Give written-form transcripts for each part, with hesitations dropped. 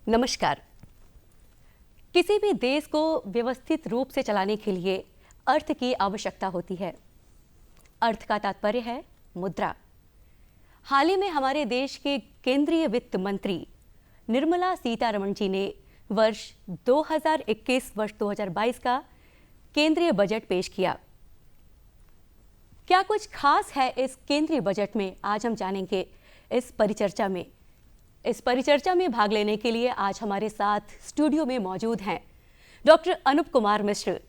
नमस्कार। किसी भी देश को व्यवस्थित रूप से चलाने के लिए अर्थ की आवश्यकता होती है। अर्थ का तात्पर्य है मुद्रा। हाल ही में हमारे देश के केंद्रीय वित्त मंत्री निर्मला सीतारमण जी ने वर्ष 2021 वर्ष 2022 का केंद्रीय बजट पेश किया। क्या कुछ खास है इस केंद्रीय बजट में, आज हम जानेंगे इस परिचर्चा में भाग लेने के लिए आज हमारे साथ स्टूडियो में मौजूद हैं doctor Anoop Kumar Mishra,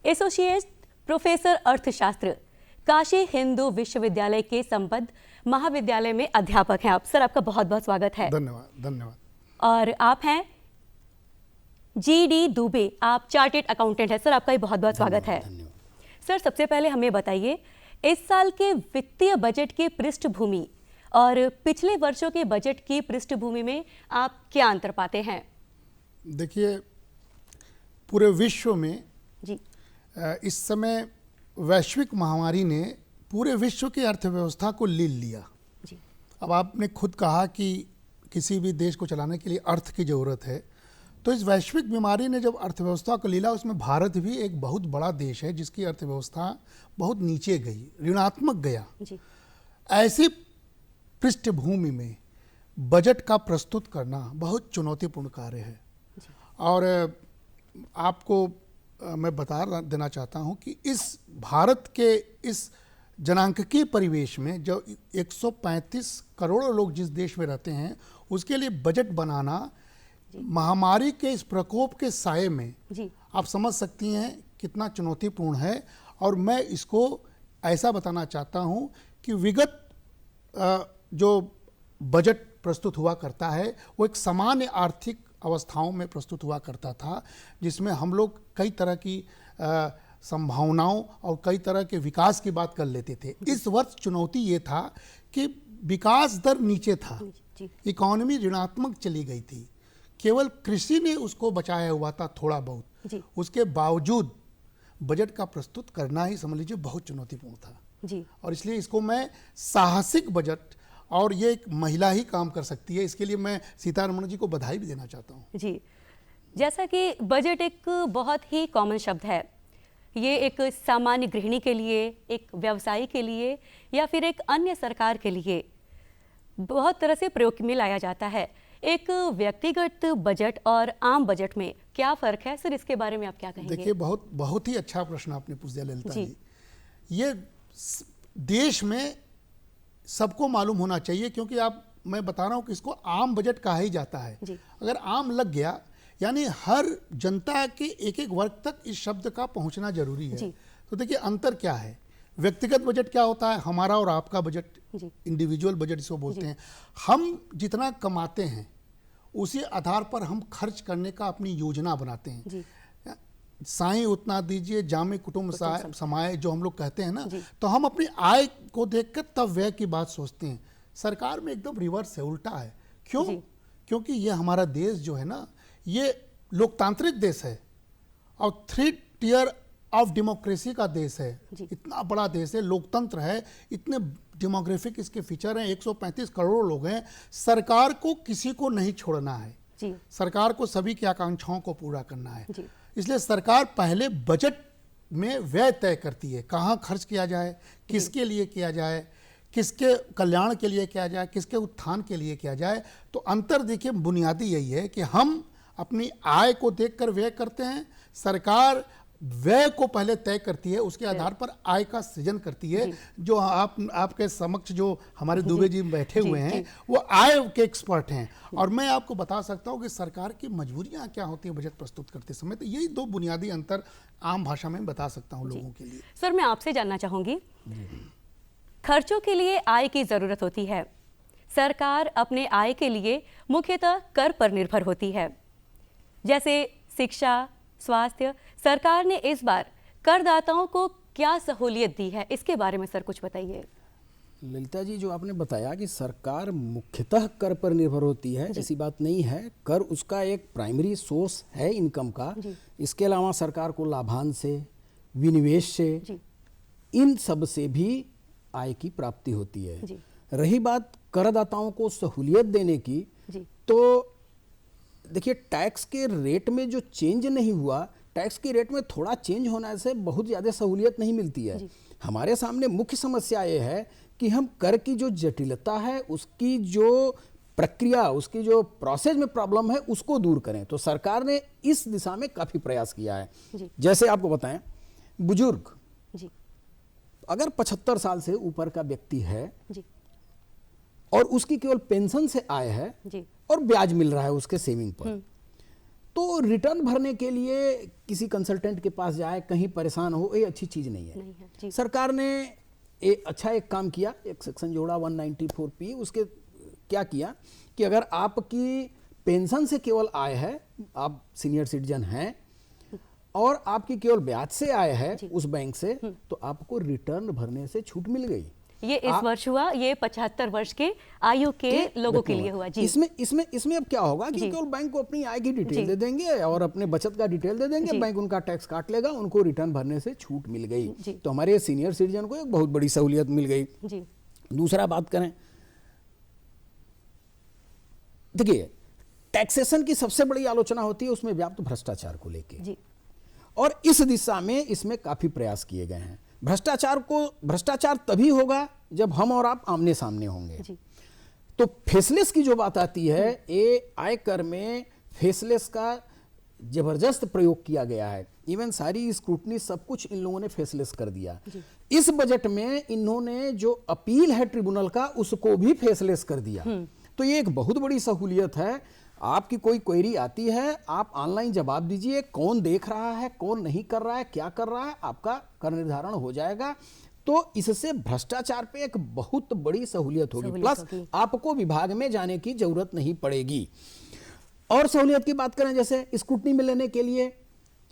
associate professor अर्थशास्त्र, काशी हिंदू विश्वविद्यालय के संबद्ध महाविद्यालय में अध्यापक हैं आप। सर, आपका बहुत बहुत स्वागत है। धन्यवाद। और आप हैं जी.डी. दुबे, आप चार्टेड अकाउंटेंट हैं। सर, आपका भी बहुत बहुत स्वागत है। सर, सबसे पहले हमें बताइए, इस साल के वित्तीय बजट की पृष्ठभूमि और पिछले वर्षों के बजट की पृष्ठभूमि में आप क्या अंतर पाते हैं? देखिए, पूरे विश्व में जी इस समय वैश्विक महामारी ने पूरे विश्व की अर्थव्यवस्था को लील लिया। जी अब आपने खुद कहा कि किसी भी देश को चलाने के लिए अर्थ की ज़रूरत है, तो इस वैश्विक बीमारी ने जब अर्थव्यवस्था को लीला, उसमें भारत भी एक बहुत बड़ा देश है जिसकी अर्थव्यवस्था बहुत नीचे गई, ऋणात्मक गया। जी ऐसी पृष्ठभूमि में बजट का प्रस्तुत करना बहुत चुनौतीपूर्ण कार्य है। और आपको मैं बता देना चाहता हूं कि इस भारत के इस जनांकीय परिवेश में जो 135 करोड़ लोग जिस देश में रहते हैं, उसके लिए बजट बनाना महामारी के इस प्रकोप के साये में आप समझ सकती हैं कितना चुनौतीपूर्ण है। और मैं इसको ऐसा बताना चाहता हूं कि विगत जो बजट प्रस्तुत हुआ करता है वो एक सामान्य आर्थिक अवस्थाओं में प्रस्तुत हुआ करता था, जिसमें हम लोग कई तरह की संभावनाओं और कई तरह के विकास की बात कर लेते थे। इस वर्ष चुनौती ये था कि विकास दर नीचे था, इकोनॉमी ऋणात्मक चली गई थी, केवल कृषि ने उसको बचाया हुआ था थोड़ा बहुत। उसके बावजूद बजट का प्रस्तुत करना ही समझ लीजिए बहुत चुनौतीपूर्ण था। और इसलिए इसको मैं साहसिक बजट, और ये एक महिला ही काम कर सकती है, इसके लिए मैं सीतारमण जी को बधाई भी देना चाहता हूँ। जी, जैसा कि बजट एक बहुत ही कॉमन शब्द है, ये एक सामान्य गृहिणी के लिए, एक व्यवसायी के लिए या फिर एक अन्य सरकार के लिए बहुत तरह से प्रयोग में लाया जाता है। एक व्यक्तिगत बजट और आम बजट में क्या फर्क है सर, इसके बारे में आप क्या कहेंगे? देखिए, बहुत ही अच्छा प्रश्न आपने पूछ दिया ललिता जी। ये देश में सबको मालूम होना चाहिए, क्योंकि मैं बता रहा हूं कि इसको आम बजट कहा ही जाता है। अगर आम लग गया यानी हर जनता के एक एक वर्ग तक इस शब्द का पहुंचना जरूरी है। तो देखिए, अंतर क्या है। व्यक्तिगत बजट क्या होता है? हमारा और आपका बजट, इंडिविजुअल बजट इसको बोलते हैं। हम जितना कमाते हैं उसी आधार पर हम खर्च करने का अपनी योजना बनाते हैं। साईं उतना दीजिए जामे कुटुंब समाए, जो हम लोग कहते हैं ना, तो हम अपनी आय को देखकर तब व्यय की बात सोचते हैं। सरकार में एकदम रिवर्स है, उल्टा है। क्यों? क्योंकि ये हमारा देश जो है ना, ये लोकतांत्रिक देश है और 3 टियर ऑफ डेमोक्रेसी का देश है। इतना बड़ा देश है, लोकतंत्र है, इतने डेमोग्राफिक इसके फीचर हैं, 135 करोड़ लोग हैं। सरकार को किसी को नहीं छोड़ना है। सरकार को सभी की आकांक्षाओं को पूरा करना है। इसलिए सरकार पहले बजट में व्यय तय करती है, कहाँ खर्च किया जाए, किसके लिए किया जाए, किसके कल्याण के लिए किया जाए, किसके उत्थान के लिए किया जाए। तो अंतर देखिए, बुनियादी यही है कि हम अपनी आय को देखकर व्यय करते हैं, सरकार व्यय को पहले तय करती है, उसके आधार पर आय का सृजन करती है। जो आपके समक्ष जो हमारे दुबे जी बैठे हुए हैं, वो आय के एक्सपर्ट हैं। और मैं आपको बता सकता हूं कि सरकार की मजबूरियां क्या होती है बजट प्रस्तुत करते समय। तो यही 2 बुनियादी अंतर आम भाषा में बता सकता हूं लोगों के लिए। सर, मैं आपसे जानना चाहूंगी, खर्चों के लिए आय की जरूरत होती है। सरकार अपने आय के लिए मुख्यतः कर पर निर्भर होती है, जैसे शिक्षा, स्वास्थ्य। सरकार ने इस बार करदाताओं को क्या सहूलियत दी है, इसके बारे में सर कुछ बताइए। ललिता जी, जो आपने बताया कि सरकार मुख्यतः कर पर निर्भर होती है, ऐसी बात नहीं है। कर उसका एक प्राइमरी सोर्स है इनकम का। इसके अलावा सरकार को लाभांश से, विनिवेश से, इन सब से भी आय की प्राप्ति होती है। रही बात करदाताओं को सहूलियत देने की, तो देखिए टैक्स के रेट में जो चेंज नहीं हुआ, टैक्स के रेट में थोड़ा चेंज होने से बहुत ज़्यादा सहूलियत नहीं मिलती है। हमारे सामने मुख्य समस्या ये है कि हम कर की जो जटिलता है, उसकी जो प्रक्रिया, उसकी जो प्रोसेस में प्रॉब्लम है, उसको दूर करें। तो सरकार ने इस दिशा में काफ़ी प्रयास किया है। जैसे आपको बताएं, बुजुर्ग अगर 75 साल से ऊपर का व्यक्ति है और उसकी केवल पेंशन से आय है और ब्याज मिल रहा है उसके सेविंग पर, तो रिटर्न भरने के लिए किसी कंसल्टेंट के पास जाए, कहीं परेशान हो, ये अच्छी चीज नहीं है। सरकार ने एक काम किया, एक सेक्शन जोड़ा 194P। उसके क्या किया कि अगर आपकी पेंशन से केवल आय है, आप सीनियर सिटीजन हैं और आपकी केवल ब्याज से आय है उस बैंक से, तो आपको रिटर्न भरने से छूट मिल गई। ये इस वर्ष हुआ, ये 75 वर्ष के आयु के लोगों के लिए हुआ जी। इसमें अब क्या होगा कि केवल बैंक को अपनी आय की डिटेल दे देंगे और अपने बचत का डिटेल दे देंगे, बैंक उनका टैक्स काट लेगा, उनको रिटर्न भरने से छूट मिल गई। तो हमारे सीनियर सिटीजन को एक बहुत बड़ी सहूलियत मिल गई। दूसरा बात करें, देखिए टैक्सेशन की सबसे बड़ी आलोचना होती है उसमें व्याप्त भ्रष्टाचार को लेके, और इस दिशा में इसमें काफी प्रयास किए गए हैं। भ्रष्टाचार तभी होगा जब हम और आप आमने सामने होंगे। तो फेसलेस की जो बात आती है, ये आयकर में फेसलेस का जबरदस्त प्रयोग किया गया है। इवन सारी स्क्रूटनी सब कुछ इन लोगों ने फेसलेस कर दिया। इस बजट में इन्होंने जो अपील है ट्रिब्यूनल का, उसको भी फेसलेस कर दिया। तो ये एक बहुत बड़ी सहूलियत है। आपकी कोई क्वेरी आती है, आप ऑनलाइन जवाब दीजिए, कौन देख रहा है, कौन नहीं कर रहा है, क्या कर रहा है, आपका कर निर्धारण हो जाएगा। तो इससे भ्रष्टाचार पे एक बहुत बड़ी सहूलियत होगी, प्लस आपको विभाग में जाने की जरूरत नहीं पड़ेगी। और सहूलियत की बात करें, जैसे स्क्रूटनी में लेने के लिए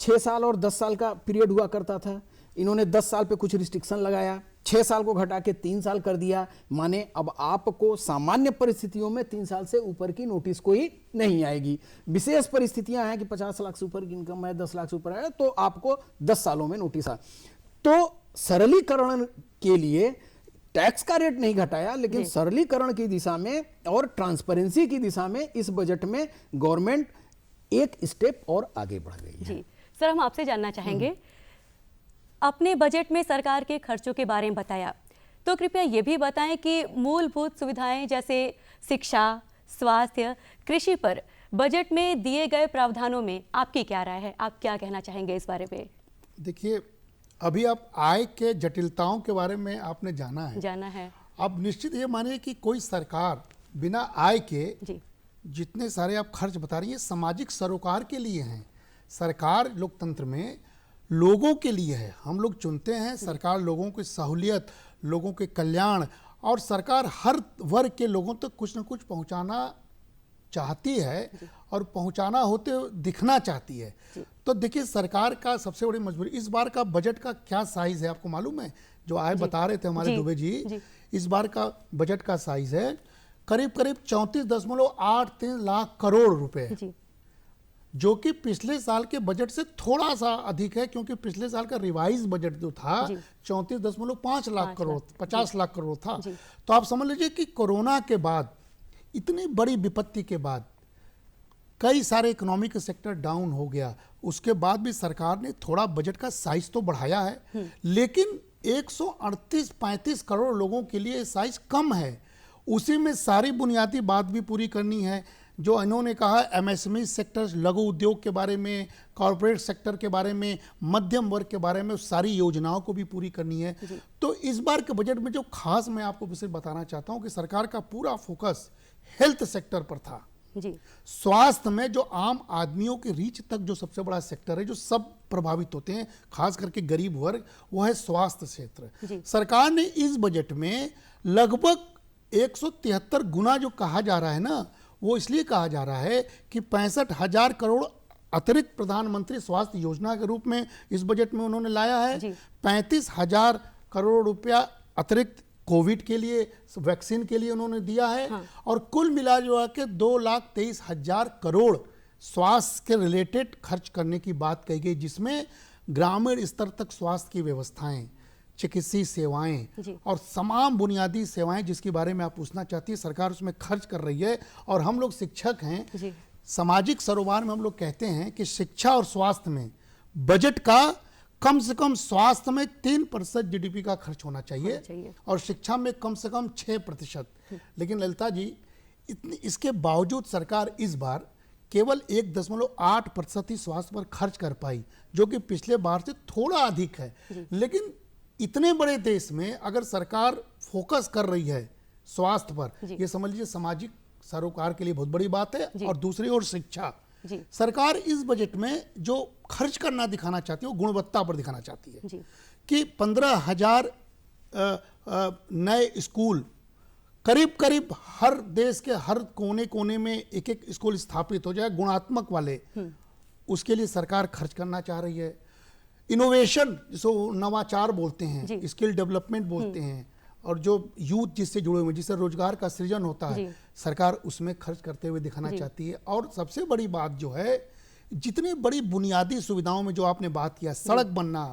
6 साल और 10 साल का पीरियड हुआ करता था, इन्होंने 10 साल पे कुछ रिस्ट्रिक्शन लगाया, 6 साल को घटा के 3 साल कर दिया। माने अब आपको सामान्य परिस्थितियों में 3 साल से ऊपर की नोटिस कोई नहीं आएगी। विशेष परिस्थितियां हैं कि 50 लाख से ऊपर की इनकम है, 10 लाख से ऊपर है, तो आपको 10 सालों में नोटिस आ। तो सरलीकरण के लिए टैक्स का रेट नहीं घटाया, लेकिन सरलीकरण की दिशा में और ट्रांसपेरेंसी की दिशा में इस बजट में गवर्नमेंट एक स्टेप और आगे बढ़ गई है। सर, हम आपसे जानना चाहेंगे, अपने बजट में सरकार के खर्चों के बारे में बताया, तो कृपया ये भी बताएं कि मूलभूत सुविधाएं जैसे शिक्षा, स्वास्थ्य, कृषि पर बजट में दिए गए प्रावधानों में आपकी क्या राय है? आप क्या कहना चाहेंगे इस बारे में? देखिए, अभी आप आय के जटिलताओं के बारे में आपने जाना है। अब निश्चित ये मानिए कि कोई सरकार बिना आय के जितने सारे आप खर्च बता रही है, सामाजिक सरोकार के लिए हैं। सरकार लोकतंत्र में लोगों के लिए है। हम लोग चुनते हैं, सरकार लोगों की सहूलियत, लोगों के कल्याण, और सरकार हर वर्ग के लोगों तक कुछ न कुछ पहुंचाना चाहती है और पहुंचाना होते दिखना चाहती है। तो देखिए, सरकार का सबसे बड़ी मजबूरी, इस बार का बजट का क्या साइज है आपको मालूम है? जो आय बता रहे थे हमारे दुबे जी, इस बार का बजट का साइज है करीब 34.83 लाख करोड़ रुपए, जो कि पिछले साल के बजट से थोड़ा सा अधिक है, क्योंकि पिछले साल का रिवाइज बजट जो था 34.5 लाख करोड़, 50 लाख करोड़ था। तो आप समझ लीजिए कि कोरोना के बाद, इतनी बड़ी विपत्ति के बाद, कई सारे इकोनॉमिक सेक्टर डाउन हो गया, उसके बाद भी सरकार ने थोड़ा बजट का साइज तो बढ़ाया है, लेकिन 138-35 करोड़ लोगों के लिए साइज कम है। उसी में सारी बुनियादी बात भी पूरी करनी है, जो इन्होंने कहा एमएसएमई सेक्टर, लघु उद्योग के बारे में, कॉर्पोरेट सेक्टर के बारे में, मध्यम वर्ग के बारे में, सारी योजनाओं को भी पूरी करनी है। तो इस बार के बजट में जो खास मैं आपको विषय बताना चाहता हूं कि सरकार का पूरा फोकस हेल्थ सेक्टर पर था। स्वास्थ्य में जो आम आदमियों के रीच तक जो सबसे बड़ा सेक्टर है, जो सब प्रभावित होते हैं, खास करके गरीब वर्ग, वो है स्वास्थ्य क्षेत्र। सरकार ने इस बजट में लगभग 173 गुना जो कहा जा रहा है ना, वो इसलिए कहा जा रहा है कि 65,000 करोड़ अतिरिक्त प्रधानमंत्री स्वास्थ्य योजना के रूप में इस बजट में उन्होंने लाया है। 35,000 करोड़ रुपया अतिरिक्त कोविड के लिए, वैक्सीन के लिए उन्होंने दिया है। और कुल मिला जो के 2,23,000 करोड़ स्वास्थ्य के रिलेटेड खर्च करने की बात कही गई, जिसमें ग्रामीण स्तर तक स्वास्थ्य की व्यवस्थाएं, चिकित्सीय सेवाएं और तमाम बुनियादी सेवाएं जिसके बारे में आप पूछना चाहती है, सरकार उसमें खर्च कर रही है। और हम लोग शिक्षक हैं, सामाजिक सरोकार में हम लोग कहते हैं कि शिक्षा और स्वास्थ्य में बजट का कम से कम स्वास्थ्य में 3% जीडीपी का खर्च होना चाहिए और शिक्षा में कम से कम 6%। लेकिन ललिता जी, इसके बावजूद सरकार इस बार केवल 1.8% ही स्वास्थ्य पर खर्च कर पाई, जो कि पिछले बार से थोड़ा अधिक है। लेकिन इतने बड़े देश में अगर सरकार फोकस कर रही है स्वास्थ्य पर, ये समझ लीजिए सामाजिक सरोकार के लिए बहुत बड़ी बात है। और दूसरी ओर शिक्षा, सरकार इस बजट में जो खर्च करना दिखाना चाहती है वो गुणवत्ता पर दिखाना चाहती है कि 15,000 नए स्कूल, करीब करीब हर देश के हर कोने कोने में एक एक स्कूल स्थापित हो जाए गुणात्मक वाले, उसके लिए सरकार खर्च करना चाह रही है। इनोवेशन, जिसको नवाचार बोलते हैं, स्किल डेवलपमेंट बोलते हैं, और जो यूथ जिससे जुड़े हुए, जिससे रोजगार का सृजन होता है, सरकार उसमें खर्च करते हुए दिखाना चाहती है। और सबसे बड़ी बात जो है, जितनी बड़ी बुनियादी सुविधाओं में जो आपने बात किया, सड़क बनना,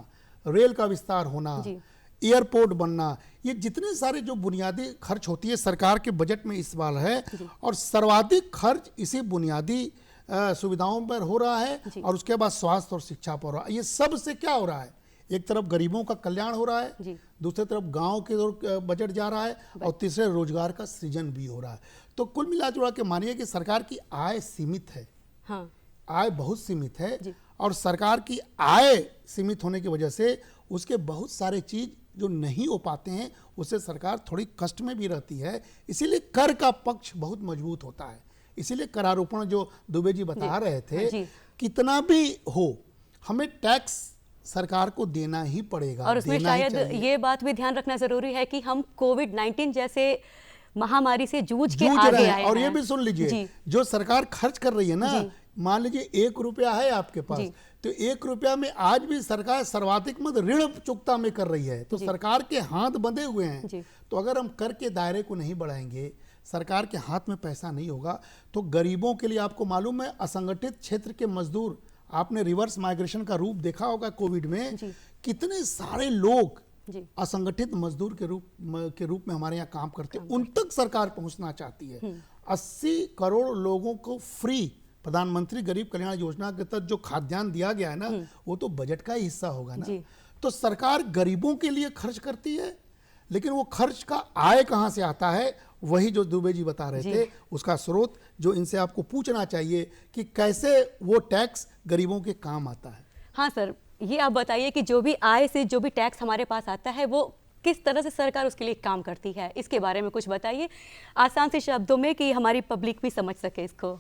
रेल का विस्तार होना, एयरपोर्ट बनना, ये जितने सारे जो बुनियादी खर्च होती है सरकार के बजट में इस बार है, और सर्वाधिक खर्च इसी बुनियादी सुविधाओं पर हो रहा है और उसके बाद स्वास्थ्य और शिक्षा पर हो रहा है। ये सब से क्या हो रहा है, एक तरफ गरीबों का कल्याण हो रहा है, दूसरी तरफ गांव के ओर बजट जा रहा है, और तीसरे रोजगार का सृजन भी हो रहा है। तो कुल मिला जुला के मानिए कि सरकार की आय सीमित है। हाँ। आय बहुत सीमित है, और सरकार की आय सीमित होने की वजह से उसके बहुत सारे चीज जो नहीं हो पाते हैं, उससे सरकार थोड़ी कष्ट में भी रहती है। इसीलिए कर का पक्ष बहुत मजबूत होता है। इसीलिए करारोपण जो दुबे जी बता रहे थे, कितना भी हो हमें टैक्स सरकार को देना ही पड़ेगा। और उसमें शायद ये बात भी ध्यान रखना जरूरी है कि हम कोविड-19 जैसे महामारी से जूझ के आगे आए हैं। और ये भी सुन लीजिए, जो सरकार खर्च कर रही है ना, मान लीजिए 1 रुपया है आपके पास, तो 1 रुपया में आज भी सरकार सर्वाधिक मत ऋण चुकता में कर रही है, तो सरकार के हाथ बंधे हुए हैं। तो अगर हम कर के दायरे को नहीं बढ़ाएंगे, सरकार के हाथ में पैसा नहीं होगा, तो गरीबों के लिए, आपको मालूम है असंगठित क्षेत्र के मजदूर, आपने रिवर्स माइग्रेशन का रूप देखा होगा कोविड में, कितने सारे लोग असंगठित मजदूर के रूप में हमारे यहाँ काम करते हैं, उन तक सरकार पहुंचना चाहती है। 80 करोड़ लोगों को फ्री प्रधानमंत्री गरीब कल्याण योजना के तहत जो खाद्यान्न दिया गया है ना, वो तो बजट का ही हिस्सा होगा ना। तो सरकार गरीबों के लिए खर्च करती है, लेकिन वो खर्च का आय कहां से आता है, वही जो दुबे जी बता रहे थे, उसका स्रोत जो इनसे आपको पूछना चाहिए कि कैसे वो टैक्स गरीबों के काम आता है। हाँ सर, ये आप बताइए कि जो भी आय से जो भी टैक्स हमारे पास आता है, वो किस तरह से सरकार उसके लिए काम करती है, इसके बारे में कुछ बताइए आसान से शब्दों में कि हमारी पब्लिक भी समझ सके इसको।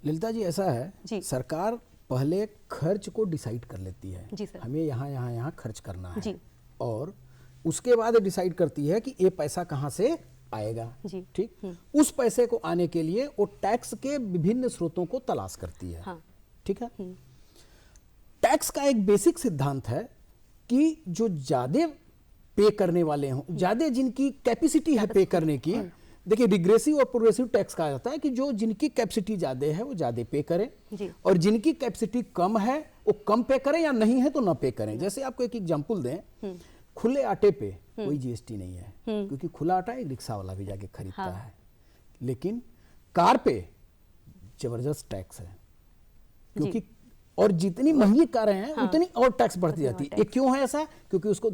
ललिता जी, ऐसा है, सरकार पहले खर्च को डिसाइड कर लेती है, हमें यहाँ खर्च करना है, और उसके बाद डिसाइड करती है कि ये पैसा कहाँ से आएगा। ठीक, उस पैसे को आने के लिए वो टैक्स के विभिन्न स्रोतों को तलाश करती है। हाँ। ठीक है। टैक्स का एक बेसिक सिद्धांत है कि जो ज्यादा पे करने वाले हों, ज्यादा जिनकी कैपेसिटी है पे करने की, देखिए रिग्रेसिव और प्रोग्रेसिव टैक्स कहा जाता है कि जो जिनकी कैपेसिटी ज्यादा है वो ज्यादा पे करें, और जिनकी कैपेसिटी कम है वो कम पे करें, या नहीं है तो ना पे करें। जैसे आपको एक एग्जांपल दें, खुले आटे पे कोई जीएसटी नहीं है, क्योंकि खुला आटा एक रिक्शा वाला भी जाके खरीदता है, लेकिन कार पे जबरदस्त टैक्स है, क्योंकि और जितनी महंगी कारें हैं उतनी और टैक्स बढ़ती जाती है। ये क्यों है ऐसा? क्योंकि उसको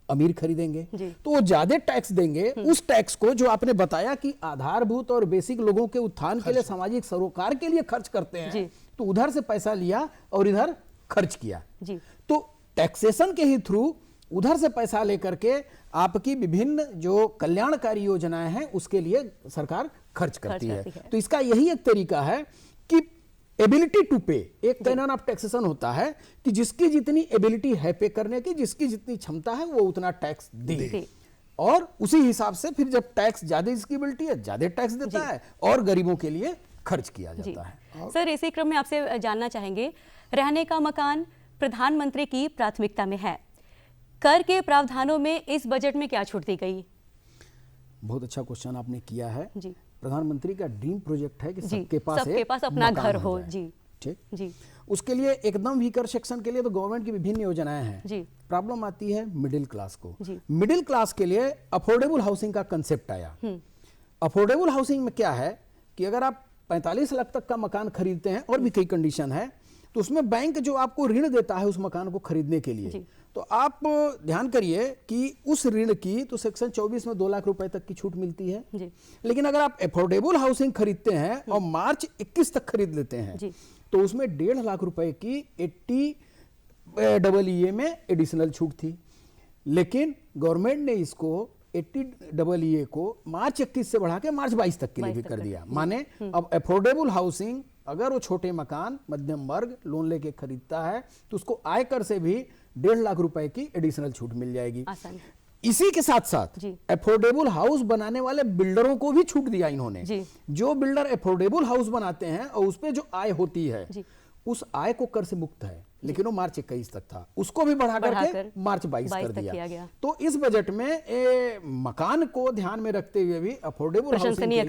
अमीर खरीदेंगे तो वो ज्यादा टैक्स देंगे। उस टैक्स को जो आपने बताया कि आधारभूत और बेसिक लोगों के उत्थान के लिए, सामाजिक सरोकार के लिए खर्च करते हैं, तो उधर से पैसा लिया और इधर खर्च किया। तो टैक्सेशन के ही थ्रू उधर से पैसा लेकर के आपकी विभिन्न जो कल्याणकारी योजनाएं हैं उसके लिए सरकार खर्च करती है। तो इसका यही एक तरीका है कि एबिलिटी टू पे, एक कैनन ऑफ टैक्सेशन होता है कि जिसकी जितनी एबिलिटी है पे करने की, जिसकी जितनी क्षमता है वो उतना टैक्स दे, और उसी हिसाब से फिर जब टैक्स ज्यादा जिसकी एबिलिटी है ज्यादा टैक्स देता है और गरीबों के लिए खर्च किया जाता है। सर, इसी क्रम में आपसे जानना चाहेंगे, रहने का मकान प्रधानमंत्री की प्राथमिकता में है, कर के प्रावधानों में इस बजट में क्या छूट दी गई? बहुत अच्छा क्वेश्चन आपने किया है। प्रधानमंत्री का ड्रीम प्रोजेक्ट है कि सबके पास अपना घर हो। ठीक, उसके लिए एकदम वीकर सेक्शन के लिए तो गवर्नमेंट की विभिन्न योजनाएं हैं। प्रॉब्लम आती है मिडिल क्लास को। मिडिल क्लास के लिए अफोर्डेबल हाउसिंग का कंसेप्ट आया। अफोर्डेबल हाउसिंग में क्या है कि अगर आप 45 लाख तक का मकान खरीदते हैं और भी कई कंडीशन है, तो उसमें बैंक जो आपको ऋण देता है उस मकान को खरीदने के लिए, तो आप ध्यान करिए कि उस ऋण की तो सेक्शन 24 में 2 लाख रुपए तक की छूट मिलती है जी। लेकिन अगर आप अफोर्डेबल हाउसिंग खरीदते हैं और मार्च 21 तक खरीद लेते हैं जी, तो उसमें 1.5 लाख रुपए की 80EE में एडिशनल छूट थी। लेकिन गवर्नमेंट ने इसको 80EE को मार्च 21 से बढ़ा के मार्च 22 तक के लिए भी कर दिया। माने अब अफोर्डेबल हाउसिंग अगर वो छोटे मकान मध्यम वर्ग लोन लेके खरीदता है तो उसको आयकर से भी 1.5 लाख रुपए की एडिशनल छूट मिल जाएगी। इसी के साथ साथ अफोर्डेबल हाउस बनाने वाले बिल्डरों को भी छूट दिया इन्होंने। जो बिल्डर अफोर्डेबल हाउस बनाते हैं और उस पे जो आय होती है उस आय को कर से मुक्त है, लेकिन वो मार्च 21 तक था, उसको भी बढ़ा करके मार्च 22 कर दिया। तो इस बजट में मकान को ध्यान में रखते हुए भी अफोर्डेबल हाउसिंग के लिए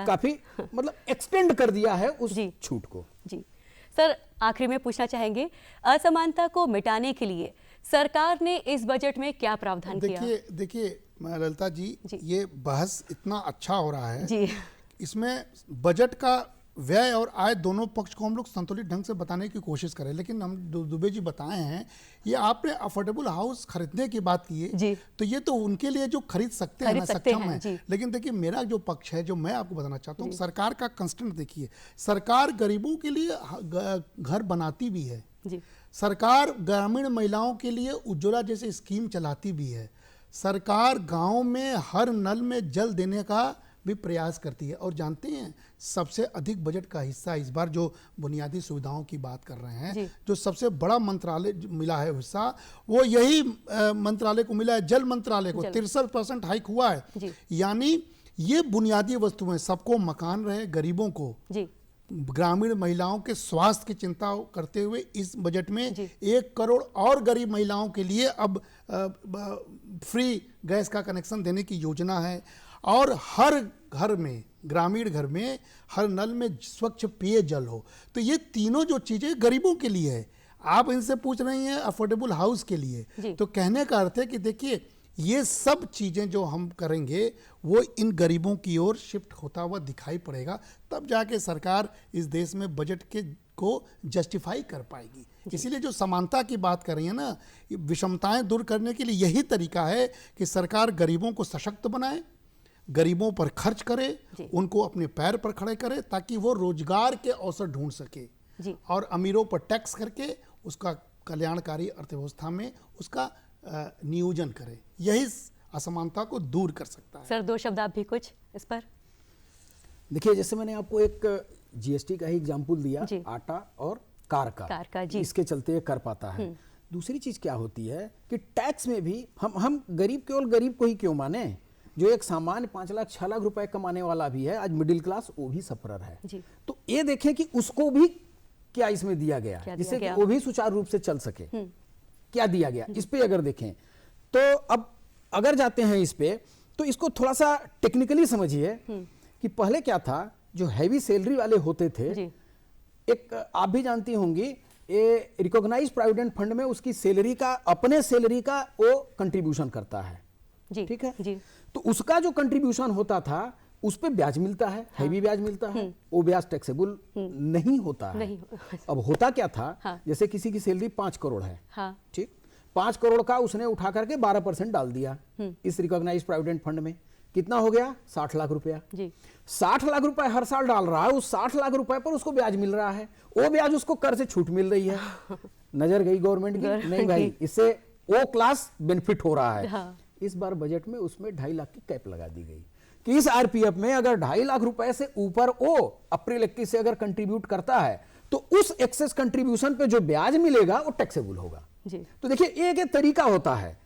काफी मतलब एक्सटेंड कर दिया है उस छूट को जी। सर, आखिरी में पूछना चाहेंगे, असमानता को मिटाने के लिए सरकार ने इस बजट में क्या प्रावधान किया? देखिए ललिता जी, ये बहस इतना अच्छा हो रहा है जी। इसमें बजट का व्यय और आय दोनों पक्ष को हम लोग संतुलित ढंग से बताने की कोशिश करें, लेकिन हम दुबे जी बताए हैं, ये आपने अफोर्डेबल हाउस खरीदने की बात की है, तो ये तो उनके लिए जो खरीद सकते हैं, सक्षम है। लेकिन देखिए मेरा जो पक्ष है, जो मैं आपको बताना चाहता हूँ, सरकार का कंस्टेंट देखिए, सरकार गरीबों के लिए घर बनाती भी है, सरकार ग्रामीण महिलाओं के लिए उज्ज्वला जैसे स्कीम चलाती भी है, सरकार गाँव में हर नल में जल देने का भी प्रयास करती है। और जानते हैं सबसे अधिक बजट का हिस्सा इस बार जो बुनियादी सुविधाओं की बात कर रहे हैं, जो सबसे बड़ा मंत्रालय मिला है हिस्सा, वो यही मंत्रालय को मिला है, जल मंत्रालय को 63% हाइक हुआ है। यानी ये बुनियादी वस्तुएं, सबको मकान रहे, गरीबों को, ग्रामीण महिलाओं के स्वास्थ्य की चिंता करते हुए इस बजट में 1 करोड़ और गरीब महिलाओं के लिए अब फ्री गैस का कनेक्शन देने की योजना है। और हर घर में, ग्रामीण घर में हर नल में स्वच्छ पेयजल हो। तो ये तीनों जो चीज़ें गरीबों के लिए है। आप इनसे पूछ रही हैं अफोर्डेबल हाउस के लिए, तो कहने का अर्थ है कि देखिए ये सब चीज़ें जो हम करेंगे वो इन गरीबों की ओर शिफ्ट होता हुआ दिखाई पड़ेगा, तब जाके सरकार इस देश में बजट के को जस्टिफाई कर पाएगी। इसीलिए जो समानता की बात कर रही है ना, विषमताएं दूर करने के लिए यही तरीका है कि सरकार गरीबों को सशक्त बनाए, गरीबों पर खर्च करे, उनको अपने पैर पर खड़े करे, ताकि वो रोजगार के अवसर ढूंढ सके, और अमीरों पर टैक्स करके उसका कल्याणकारी अर्थव्यवस्था में उसका नियोजन करे। यही असमानता को दूर कर सकता है। सर, 2 शब्द आप भी कुछ इस पर। देखिए, जैसे मैंने आपको एक जीएसटी का ही एग्जाम्पल दिया, आटा और कार का इसके चलते कर पाता है। दूसरी चीज क्या होती है कि टैक्स में भी हम गरीब केवल गरीब को ही क्यों माने, जो एक सामान्य 5 लाख 6 लाख रुपए कमाने वाला भी है, आज मिडिल क्लास, वो भी सफरर है। तो ये देखें कि उसको भी क्या इसमें दिया गया, जिससे कि वो भी सुचारू रूप से चल सके। क्या दिया गया इस पे अगर देखें तो, अब अगर जाते हैं इस पे, तो इसको थोड़ा सा टेक्निकली समझिए कि पहले क्या था, जो हैवी सैलरी वाले होते थे, एक आप भी जानती होंगी, ये रिकॉग्नाइज्ड प्रोविडेंट फंड में उसकी सैलरी का, अपने सैलरी का वो कंट्रीब्यूशन करता है, ठीक है। तो उसका जो कंट्रीब्यूशन होता था उस पे ब्याज मिलता है, हैवी ब्याज मिलता है, वो ब्याज टैक्सेबल नहीं होता है। अब होता क्या था, जैसे किसी की सैलरी 5 करोड़ है, ठीक, 5 करोड़ का उसने उठा करके 12% डाल दिया इस रिकॉग्नाइज्ड प्रोविडेंट फंड में, कितना हो गया 60 लाख रुपया। 60 लाख रुपए हर साल डाल रहा है, उस 60 लाख रुपए पर उसको ब्याज मिल रहा है, वो ब्याज उसको कर से छूट मिल रही है। नजर गई गवर्नमेंट की, नहीं भाई, इससे वो क्लास बेनिफिट हो रहा है। इस बार बजट में उसमें 2.5 लाख की कैप लगा दी गई कि इस आरपीएफ में अगर 2.5 लाख रुपए से ऊपर वो अप्रैल 21 से अगर कंट्रीब्यूट करता है तो उस एक्सेस कंट्रीब्यूशन पे जो ब्याज मिलेगा वो टैक्सेबल होगा। तो देखिए, एक तरीका होता है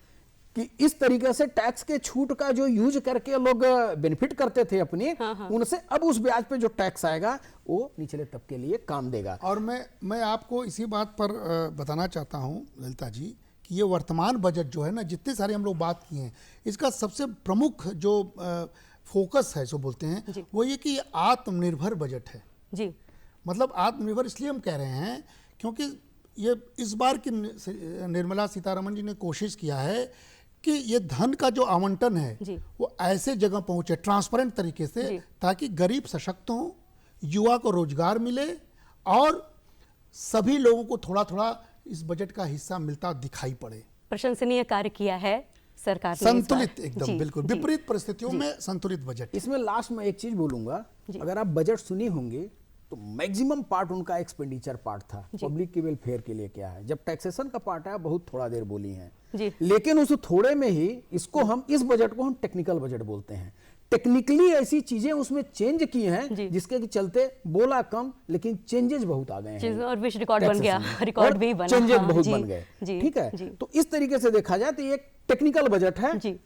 कि इस तरीके से टैक्स के छूट का जो यूज करके लोग बेनिफिट करते थे अपने, उनसे अब उस ब्याज पे जो टैक्स आएगा वो निचले तबके के लिए काम देगा। और मैं आपको इसी बात पर बताना चाहता हूं ललिता जी कि ये वर्तमान बजट जो है ना, जितने सारे हम लोग बात किए हैं, इसका सबसे प्रमुख जो फोकस है, जो बोलते हैं, वो ये कि आत्मनिर्भर बजट है जी। मतलब आत्मनिर्भर इसलिए हम कह रहे हैं क्योंकि ये इस बार की निर्मला सीतारमण जी ने कोशिश किया है कि ये धन का जो आवंटन है वो ऐसे जगह पहुंचे ट्रांसपेरेंट तरीके से, ताकि गरीब सशक्त हों, युवा को रोजगार मिले और सभी लोगों को थोड़ा थोड़ा इस बजट का हिस्सा मिलता दिखाई पड़े। प्रशंसनीय कार्य किया है सरकार ने। संतुलित एकदम बिल्कुल विपरीत परिस्थितियों में संतुलित बजट। इसमें लास्ट में एक चीज बोलूंगा, अगर आप बजट सुनी होंगे तो मैक्सिमम पार्ट उनका एक्सपेंडिचर पार्ट था, पब्लिक के वेलफेयर के लिए क्या है। जब टैक्सेशन का पार्ट है बहुत थोड़ा देर बोली है, लेकिन उस थोड़े में ही इसको हम इस बजट को हम टेक्निकल बजट बोलते हैं। टेक्निकली ऐसी चीजें उसमें चेंज की हैं जिसके चलते बोला कम लेकिन चेंजेस बहुत आ गए हैं और विश्व रिकॉर्ड बन गया, रिकॉर्ड भी बना, चेंजेस बहुत बन गए। ठीक है, तो इस तरीके से देखा जाए तो ये एक टेक्निकल बजट है।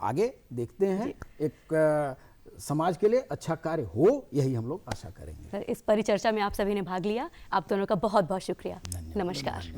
आगे देखते हैं, एक समाज के लिए अच्छा कार्य हो, यही हम लोग आशा करेंगे। इस परिचर्चा में आप सभी ने भाग लिया, आप दोनों का बहुत बहुत शुक्रिया। नमस्कार।